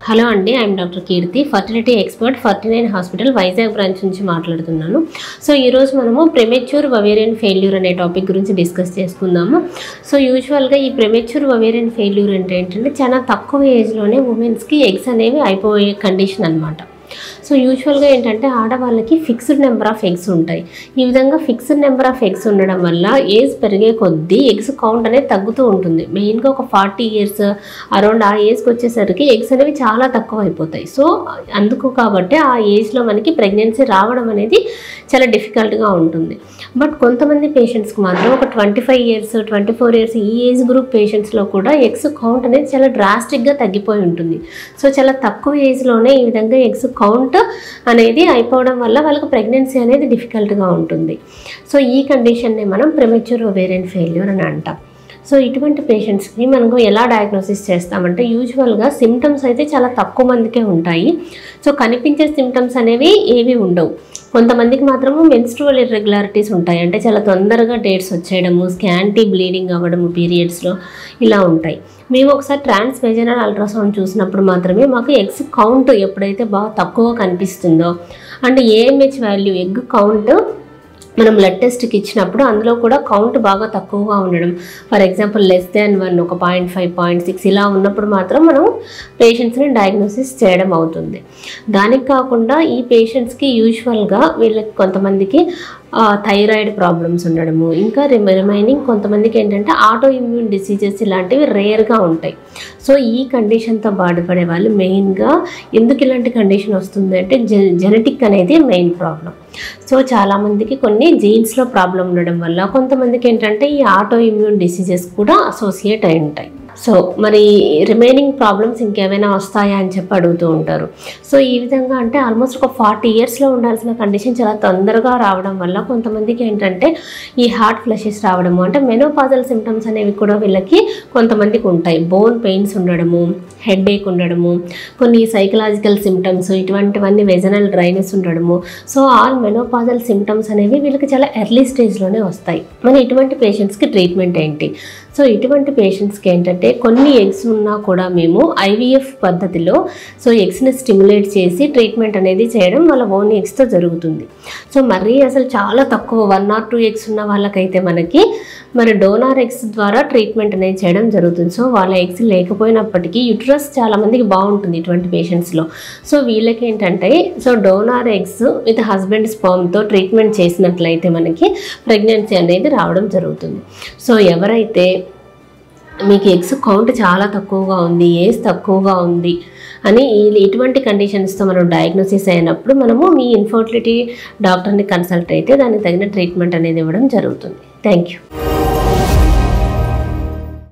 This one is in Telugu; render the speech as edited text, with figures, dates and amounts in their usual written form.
హలో అండి, I'm doctor Keerthi, fertility expert, 49 hospital Vizag branch నుంచి మాట్లాడుతున్నాను. సో ఈరోజు మనము ప్రెమెచ్యూర్ వవేరియన్ ఫెయిల్యూర్ అనే టాపిక్ గురించి డిస్కస్ చేసుకుందాము. సో యూజువల్గా ఈ ప్రెమెచ్యూర్ వవేరియన్ ఫెయిల్యూర్ అంటే ఏంటంటే చాలా తక్కువ ఏజ్లోనే ఉమెన్స్కి ఎగ్స్ అనేవి అయిపోయే కండిషన్ అనమాట. సో యూజువల్గా ఏంటంటే ఆడవాళ్ళకి ఫిక్స్డ్ నెంబర్ ఆఫ్ ఎగ్స్ ఉంటాయి. ఈ విధంగా ఫిక్స్డ్ నెంబర్ ఆఫ్ ఎగ్స్ ఉండడం వల్ల ఏజ్ పెరిగే కొద్దీ ఎగ్స్ కౌంట్ అనేది తగ్గుతూ ఉంటుంది. మెయిన్గా ఒక 40 ఇయర్స్ అరౌండ్ ఆ ఏజ్కి వచ్చేసరికి ఎగ్స్ అనేవి చాలా తక్కువ అయిపోతాయి. సో అందుకు కాబట్టి ఆ ఏజ్లో మనకి ప్రెగ్నెన్సీ రావడం అనేది చాలా డిఫికల్ట్గా ఉంటుంది. బట్ కొంతమంది పేషెంట్స్కి మాత్రం ఒక 25 ఇయర్స్ 24 ఇయర్స్ ఈ ఏజ్ గ్రూప్ పేషెంట్స్లో కూడా ఎగ్స్ కౌంట్ అనేది చాలా డ్రాస్టిక్గా తగ్గిపోయి ఉంటుంది. సో చాలా తక్కువ ఏజ్లోనే ఈ విధంగా ఎగ్స్ కౌంట్ అనేది అయిపోవడం వల్ల వాళ్ళకి ప్రెగ్నెన్సీ అనేది డిఫికల్ట్గా ఉంటుంది. సో ఈ కండిషన్ని మనం ప్రెమెచ్యూర్ ఒవేరియన్ ఫెయిల్యూర్ అని అంటాం. సో ఇటువంటి పేషెంట్స్కి మనకు ఎలా డయాగ్నోసిస్ చేస్తామంటే యూజువల్గా సిమ్టమ్స్ అయితే చాలా తక్కువ మందికే ఉంటాయి. సో కనిపించే సిమ్టమ్స్ అనేవి ఏవి ఉండవు. కొంతమందికి మాత్రము మెన్స్ట్రువల్ ఇర్రెగ్యులారిటీస్ ఉంటాయి, అంటే చాలా తొందరగా డేట్స్ వచ్చేయడము, స్కాంటీ బ్లీడింగ్ అవ్వడము పీరియడ్స్లో ఇలా ఉంటాయి. మేము ఒకసారి ట్రాన్స్వెజనల్ అల్ట్రాసౌండ్ చూసినప్పుడు మాత్రమే మాకు ఎగ్స్ కౌంట్ ఎప్పుడైతే బాగా తక్కువ కనిపిస్తుందో, అంటే ఏఎంహెచ్ వాల్యూ ఎగ్ కౌంట్ మనం బ్లడ్ టెస్ట్కి ఇచ్చినప్పుడు అందులో కూడా కౌంట్ బాగా తక్కువగా ఉండడం, ఫర్ ఎగ్జాంపుల్ <1 ఒక 0.5 0.6 ఇలా ఉన్నప్పుడు మాత్రం మనం పేషెంట్స్ని డయాగ్నోసిస్ చేయడం అవుతుంది. దానికి కాకుండా ఈ పేషెంట్స్కి యూజువల్గా వీళ్ళకి కొంతమందికి థైరాయిడ్ ప్రాబ్లమ్స్ ఉండడము, ఇంకా రిమైనింగ్ కొంతమందికి ఏంటంటే ఆటో ఇమ్యూన్ డిసీజెస్ ఇలాంటివి రేర్గా ఉంటాయి. సో ఈ కండిషన్తో బాధపడే వాళ్ళు మెయిన్గా ఎందుకు ఇలాంటి కండిషన్ వస్తుంది అంటే జెనెటిక్ అనేది మెయిన్ ప్రాబ్లం. సో చాలామందికి కొన్ని జీన్స్లో ప్రాబ్లం ఉండడం వల్ల, కొంతమందికి ఏంటంటే ఈ ఆటో ఇమ్యూన్ డిసీజెస్ కూడా అసోసియేట్ అయి ఉంటాయి. సో మరి రిమైనింగ్ ప్రాబ్లమ్స్ ఇంకేమైనా వస్తాయా అని చెప్పి అడుగుతూ ఉంటారు. సో ఈ విధంగా అంటే ఆల్మోస్ట్ ఒక 40 ఇయర్స్లో ఉండాల్సిన కండిషన్ చాలా తొందరగా రావడం వల్ల కొంతమందికి ఏంటంటే ఈ హార్ట్ ఫ్లషెస్ రావడము, అంటే మెనోపాజల్ సిమ్టమ్స్ అనేవి కూడా వీళ్ళకి కొంతమందికి ఉంటాయి. బోన్ పెయిన్స్ ఉండడము, హెడేక్ ఉండడము, కొన్ని సైకలాజికల్ సిమ్టమ్స్, ఇటువంటివన్నీ వెజనల్ డ్రైనెస్ ఉండడము. సో ఆల్ మెనోపాజల్ సిమ్టమ్స్ అనేవి వీళ్ళకి చాలా ఎర్లీ స్టేజ్లోనే వస్తాయి. మరి ఇటువంటి పేషెంట్స్కి ట్రీట్మెంట్ ఏంటి? సో ఇటువంటి పేషెంట్స్కి ఏంటంటే కొన్ని ఎగ్స్ ఉన్నా కూడా మేము IVF పద్ధతిలో సో ఎగ్స్ని స్టిమ్యులేట్ చేసి ట్రీట్మెంట్ అనేది చేయడం వాళ్ళ ఓన్ ఎగ్స్తో జరుగుతుంది. సో మరీ అసలు చాలా తక్కువ 1 or 2 ఎగ్స్ ఉన్న వాళ్ళకైతే మనకి మరి డోనార్ ఎగ్స్ ద్వారా ట్రీట్మెంట్ అనేది చేయడం జరుగుతుంది. సో వాళ్ళ ఎగ్స్ లేకపోయినప్పటికీ యూట్రస్ చాలామందికి బాగుంటుంది ఇటువంటి పేషెంట్స్లో. సో వీళ్ళకి ఏంటంటే so donor eggs with husband స్పర్మ్తో ట్రీట్మెంట్ చేసినట్లయితే మనకి ప్రెగ్నెన్సీ అనేది రావడం జరుగుతుంది. సో ఎవరైతే మీకు ఎగ్స్ కౌంట్ చాలా తక్కువగా ఉంది, ఏజ్ తక్కువగా ఉంది అని ఇటువంటి కండిషన్స్తో మనం డయాగ్నోసిస్ అయినప్పుడు మనము మీ ఇన్ఫర్టిలిటీ డాక్టర్ని కన్సల్ట్ అయితే దానికి తగిన ట్రీట్మెంట్ అనేది ఇవ్వడం జరుగుతుంది. Thank you.